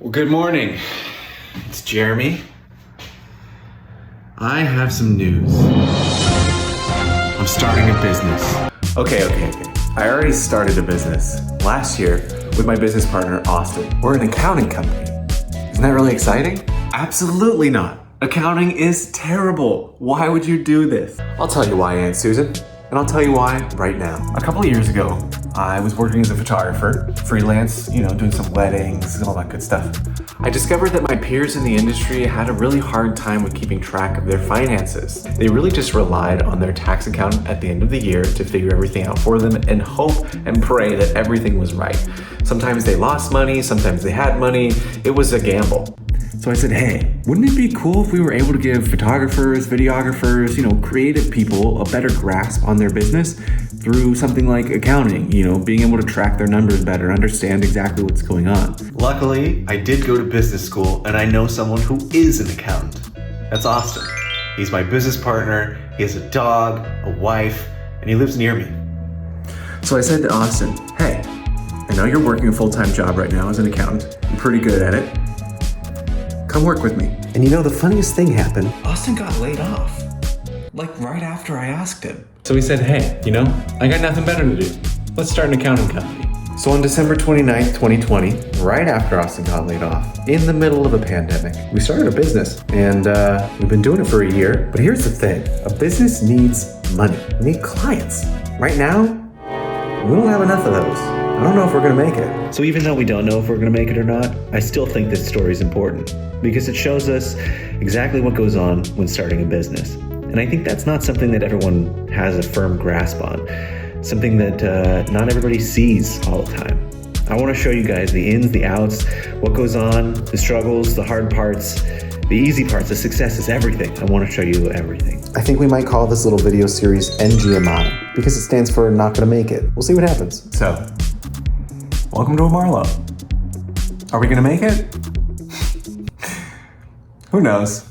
Well, good morning. It's Jeremy. I have some news. I'm starting a business. Okay. I already started a business last year with my business partner, Austin. We're an accounting company. Isn't that really exciting? Absolutely not. Accounting is terrible. Why would you do this? I'll tell you why, Aunt Susan, and I'll tell you why right now. A couple of years ago, I was working as a photographer, freelance, doing some weddings and all that good stuff. I discovered that my peers in the industry had a really hard time with keeping track of their finances. They really just relied on their tax accountant at the end of the year to figure everything out for them and hope and pray that everything was right. Sometimes they lost money, sometimes they had money. It was a gamble. So I said, hey, wouldn't it be cool if we were able to give photographers, videographers, creative people a better grasp on their business through something like accounting, being able to track their numbers better, understand exactly what's going on. Luckily, I did go to business school and I know someone who is an accountant. That's Austin. He's my business partner, he has a dog, a wife, and he lives near me. So I said to Austin, hey, I know you're working a full-time job right now as an accountant. You're pretty good at it. Come work with me. And the funniest thing happened. Austin got laid off. Right after I asked him. So he said, hey, I got nothing better to do. Let's start an accounting company. So on December 29th, 2020, right after Austin got laid off, in the middle of a pandemic, we started a business. And we've been doing it for a year. But here's the thing. A business needs money. We need clients. Right now, we don't have enough of those. I don't know if we're gonna make it. So even though we don't know if we're gonna make it or not, I still think this story is important because it shows us exactly what goes on when starting a business. And I think that's not something that everyone has a firm grasp on, something that not everybody sees all the time. I wanna show you guys the ins, the outs, what goes on, the struggles, the hard parts, the easy parts, the successes, everything. I wanna show you everything. I think we might call this little video series NGMI because it stands for not gonna make it. We'll see what happens. So, welcome to Amarlo. Are we gonna make it? Who knows?